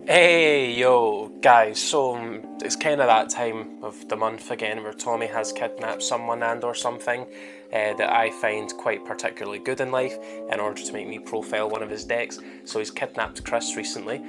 Hey yo guys, so it's kind of that time of the month again where Tommy has kidnapped someone and or something that I find quite particularly good in life in order to make me profile one of his decks. So he's kidnapped Chris recently.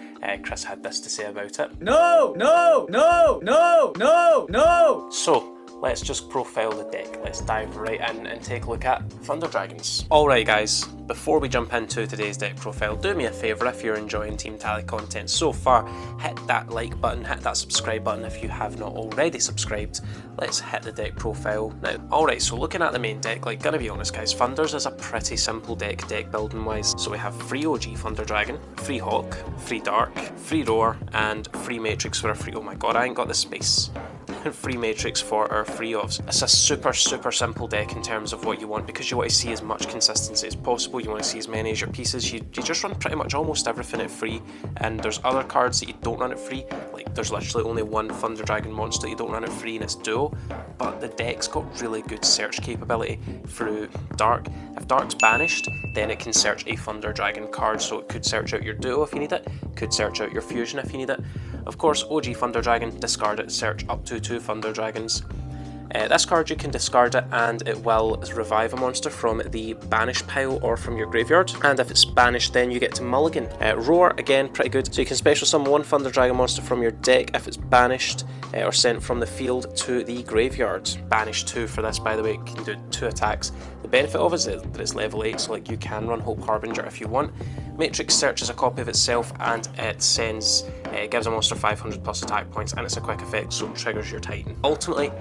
Chris had this to say about it. No, no, no, no, no, no! So let's just profile the deck. Let's dive right in and take a look at Thunder Dragons. Alright guys, before we jump into today's deck profile, do me a favour if you're enjoying Team Tally content so far, hit that like button, hit that subscribe button if you have not already subscribed. Let's hit the deck profile now. Alright, so looking at the main deck, like gonna be honest guys, Thunders is a pretty simple deck building wise. So we have free OG Thunder Dragon, free Hawk, free Dark, free Roar, and free Matrix for a free, oh my god, I ain't got the space. Free Matrix for our free offs. It's a super simple deck in terms of what you want, because you want to see as much consistency as possible, you want to see as many as your pieces, you just run pretty much almost everything at free, and there's other cards that you don't run at free, like there's literally only one Thunder Dragon monster you don't run at free and it's Duo, but the deck's got really good search capability through Dark. If Dark's banished, then it can search a Thunder Dragon card, so it could search out your Duo if you need it, could search out your Fusion if you need it. Of course, OG Thunder Dragon, discard it, search up to 2 Thunder Dragons. This card you can discard it and it will revive a monster from the banish pile or from your graveyard, and if it's banished then you get to mulligan. Roar, again pretty good, so you can special summon 1 Thunder Dragon monster from your deck if it's banished or sent from the field to the graveyard. Banish 2 for this, by the way, it can do 2 attacks. The benefit of it is that it's level 8, so like you can run Hope Harbinger if you want. Matrix searches a copy of itself and it gives a monster 500 plus attack points, and it's a quick effect, so it triggers your Titan. Ultimately,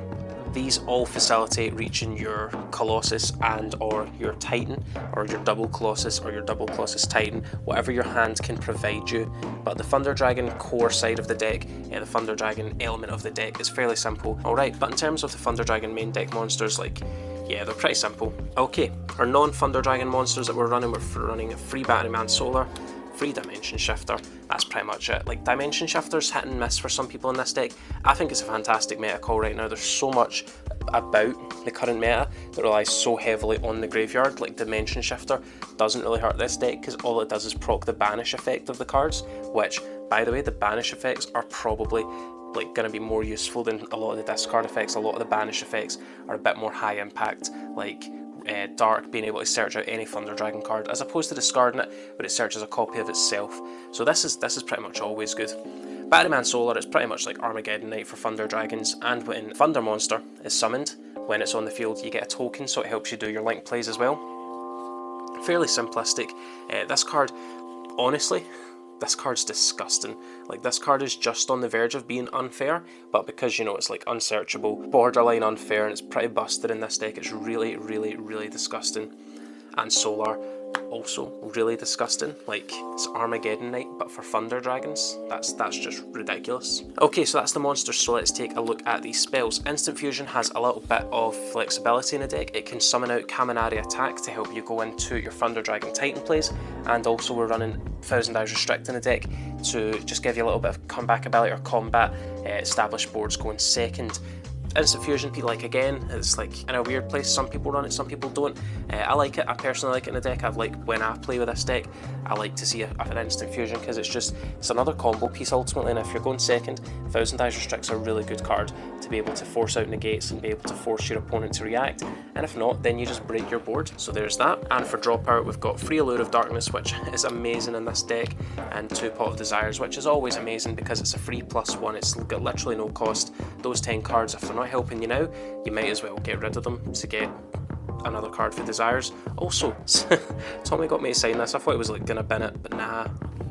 these all facilitate reaching your Colossus and or your Titan, or your double Colossus or your double Colossus Titan, whatever your hand can provide you. But the Thunder Dragon core side of the deck, the Thunder Dragon element of the deck is fairly simple. Alright, but in terms of the Thunder Dragon main deck monsters, like, yeah, they're pretty simple. Okay, our non-Thunder Dragon monsters that we're running a free Batman Solar, free Dimension Shifter. That's pretty much it. Like, Dimension Shifter's hit and miss for some people in this deck. I think it's a fantastic meta call right now. There's so much about the current meta that relies so heavily on the graveyard. Like, Dimension Shifter doesn't really hurt this deck because all it does is proc the banish effect of the cards, which, by the way, the banish effects are probably like going to be more useful than a lot of the discard effects. A lot of the banish effects are a bit more high impact, like Dark being able to search out any Thunder Dragon card as opposed to discarding it, but it searches a copy of itself. So this is pretty much always good. Batman Solar is pretty much like Armageddon Knight for Thunder Dragons, and when Thunder Monster is summoned, when it's on the field you get a token, so it helps you do your link plays as well. Fairly simplistic. This card, honestly, this card's disgusting. Like, this card is just on the verge of being unfair, but because, you know, it's like unsearchable, borderline unfair, and it's pretty busted in this deck, it's really disgusting. And Solar, also really disgusting. Like, it's Armageddon Knight, but for Thunder Dragons. That's just ridiculous. Okay, so that's the monsters, so let's take a look at these spells. Instant Fusion has a little bit of flexibility in the deck. It can summon out Kaminari Attack to help you go into your Thunder Dragon Titan plays, and also we're running Thousand Eyes Restrict in the deck to just give you a little bit of comeback ability or combat. Established boards going second. Instant Fusion, like, again, it's like in a weird place. Some people run it, some people don't. I like it. I personally like it in the deck. When I play with this deck, I like to see an Instant Fusion because it's another combo piece ultimately, and if you're going second, Thousand Eyes Restrict's a really good card to be able to force out negates and be able to force your opponent to react, and if not, then you just break your board. So there's that. And for draw power, we've got free Allure of Darkness, which is amazing in this deck, and 2 Pot of Desires, which is always amazing because it's a free +1. It's got literally no cost. Those 10 cards, if they're not helping you now, you might as well get rid of them to get another card for Desires. Also, Tommy got me to sign this. I thought he was like gonna bin it, but nah.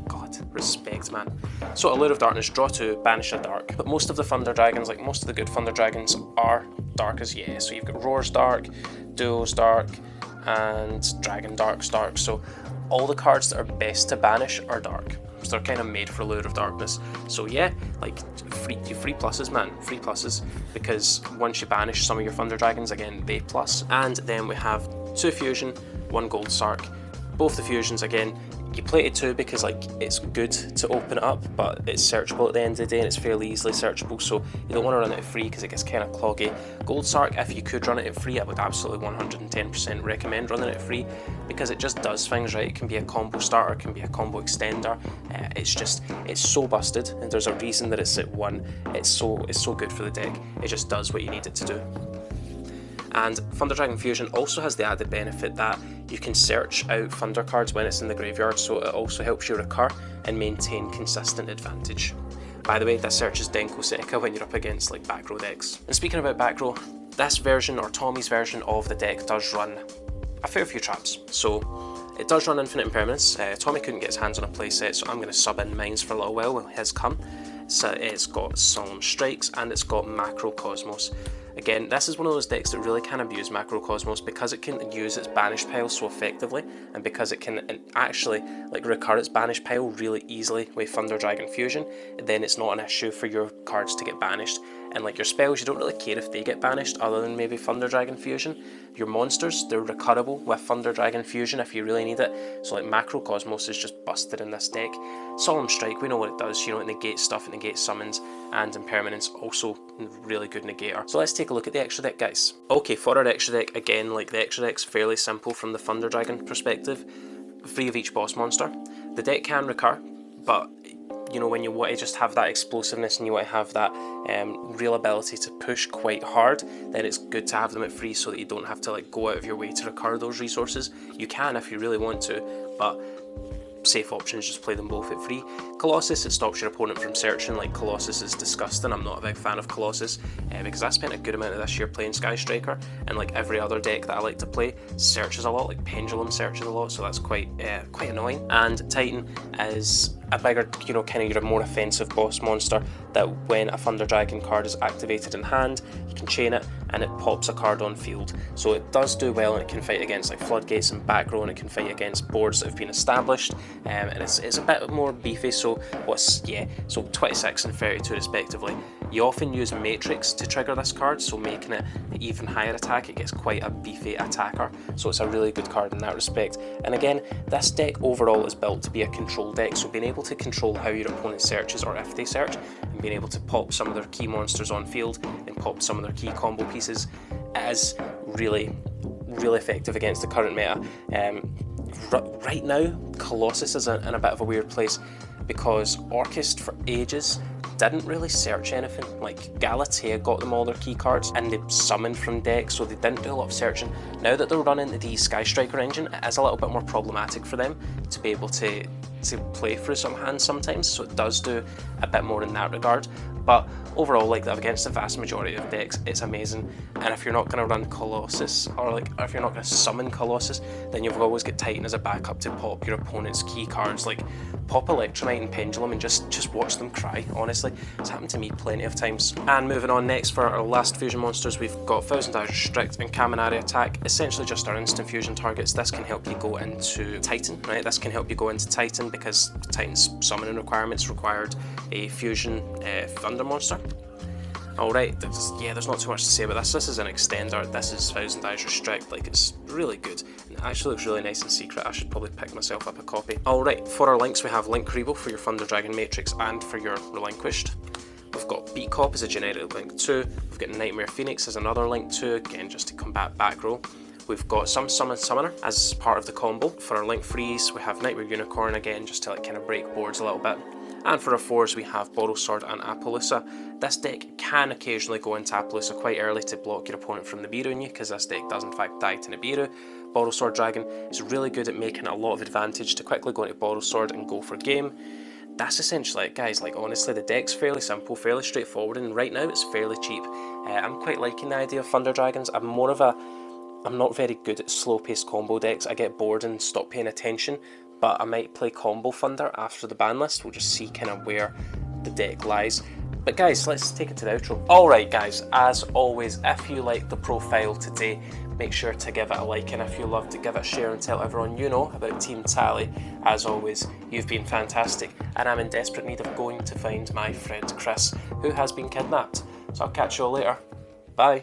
God, respect, man. So Allure of Darkness, draw 2, banish a Dark. But most of the Thunder Dragons, like most of the good Thunder Dragons, are dark as yeah. So you've got Roar's Dark, Duo's Dark, and Dragon Dark's Dark. So all the cards that are best to banish are dark. So they're kind of made for Allure of Darkness. So yeah, like free pluses, man, free pluses, because once you banish some of your Thunder Dragons, again, they plus. And then we have 2 Fusion, 1 Gold Sark. Both the Fusions, again, You play it too because like it's good to open it up, but it's searchable at the end of the day and it's fairly easily searchable, so you don't want to run it at free because it gets kind of cloggy. Gold Sark, if you could run it at free, I would absolutely 110% recommend running it at free because it just does things right. It can be a combo starter, it can be a combo extender. It's so busted, and there's a reason that it's at 1. It's so good for the deck. It just does what you need it to do. And Thunder Dragon Fusion also has the added benefit that you can search out Thunder cards when it's in the graveyard, so it also helps you recur and maintain consistent advantage. By the way, this searches Denko Seneca when you're up against like back row decks. And speaking about back row, this version, or Tommy's version of the deck, does run a fair few traps. So it does run Infinite Impermanence. Tommy couldn't get his hands on a playset, so I'm going to sub in mines for a little while his come. So it's got Solemn Strikes and it's got Macrocosmos. Again, this is one of those decks that really can abuse Macrocosmos because it can use its banish pile so effectively, and because it can actually like recur its banish pile really easily with Thunder Dragon Fusion. Then it's not an issue for your cards to get banished, and like your spells, you don't really care if they get banished other than maybe Thunder Dragon Fusion. Your monsters, they're recurable with Thunder Dragon Fusion if you really need it, so like Macrocosmos is just busted in this deck. Solemn Strike, we know what it does, you know, it negates stuff, it negates summons, and Impermanence, also really good negator. So let's take a look at the extra deck, guys. Okay, for our extra deck, again, like the extra deck's fairly simple from the Thunder Dragon perspective. 3 of each boss monster. The deck can recur, but you know, when you want to just have that explosiveness and you want to have that real ability to push quite hard, then it's good to have them at free so that you don't have to like go out of your way to recur those resources. You can if you really want to, but safe options, just play them both at free. Colossus, it stops your opponent from searching. Like, Colossus is disgusting. I'm not a big fan of Colossus because I spent a good amount of this year playing Sky Striker, and like every other deck that I like to play searches a lot, like Pendulum searches a lot, so that's quite annoying. And Titan is a bigger, you know, kind of your more offensive boss monster that when a Thunder Dragon card is activated in hand, you can chain it and it pops a card on field. So it does do well, and it can fight against like Floodgates and back row, and it can fight against boards that have been established, and it's a bit more beefy. So 26 and 32 respectively. You often use Matrix to trigger this card, so making it an even higher attack, it gets quite a beefy attacker, so it's a really good card in that respect. And again, this deck overall is built to be a control deck, so being able to control how your opponent searches or if they search, and being able to pop some of their key monsters on field and pop some of their key combo pieces is really effective against the current meta. Right now, Colossus is in a bit of a weird place because Orchist for ages didn't really search anything. Like, Galatea got them all their key cards and they summoned from decks, so they didn't do a lot of searching. Now that they're running the Sky Striker engine, it is a little bit more problematic for them to be able to play through some hands sometimes, so it does do a bit more in that regard. But overall, like, against the vast majority of decks, it's amazing. And if you're not going to run Colossus, or if you're not going to summon Colossus, then you've always got Titan as a backup to pop your opponent's key cards. Like, pop Electromite and Pendulum and just watch them cry, honestly. It's happened to me plenty of times. And moving on next for our last fusion monsters, we've got Thousand Eyes Restrict and Kaminari Attack. Essentially just our instant fusion targets. This can help you go into Titan, right? This can help you go into Titan because Titan's summoning requirements required a fusion Thunder monster. Alright, there's not too much to say about this. This is an extender. This is Thousand Eyes Restrict. Like, it's really good. And it actually looks really nice in secret. I should probably pick myself up a copy. Alright, for our links we have Link Rebo for your Thunder Dragon Matrix and for your Relinquished. We've got Beat Cop as a generic link 2. We've got Nightmare Phoenix as another link 2, again just to combat back row. We've got some Summoner as part of the combo. For our link 3s we have Nightmare Unicorn again just to like kind of break boards a little bit. And for our 4s we have Borrelsword and Appaloosa. This deck can occasionally go into Appaloosa quite early to block your opponent from Nibiru-ing you, because this deck does in fact die to Nibiru. Borrelsword Dragon is really good at making a lot of advantage to quickly go into Borrelsword and go for game. That's essentially it, guys. Like, honestly, the deck's fairly simple, fairly straightforward, and right now it's fairly cheap. I'm quite liking the idea of Thunder Dragons. I'm not very good at slow-paced combo decks. I get bored and stop paying attention, but I might play Combo Thunder after the ban list. We'll just see kind of where the deck lies. But guys, let's take it to the outro. Alright guys, as always, if you liked the profile today, make sure to give it a like, and if you loved it, give it a share and tell everyone you know about Team Tally. As always, you've been fantastic, and I'm in desperate need of going to find my friend Chris, who has been kidnapped. So I'll catch you all later. Bye.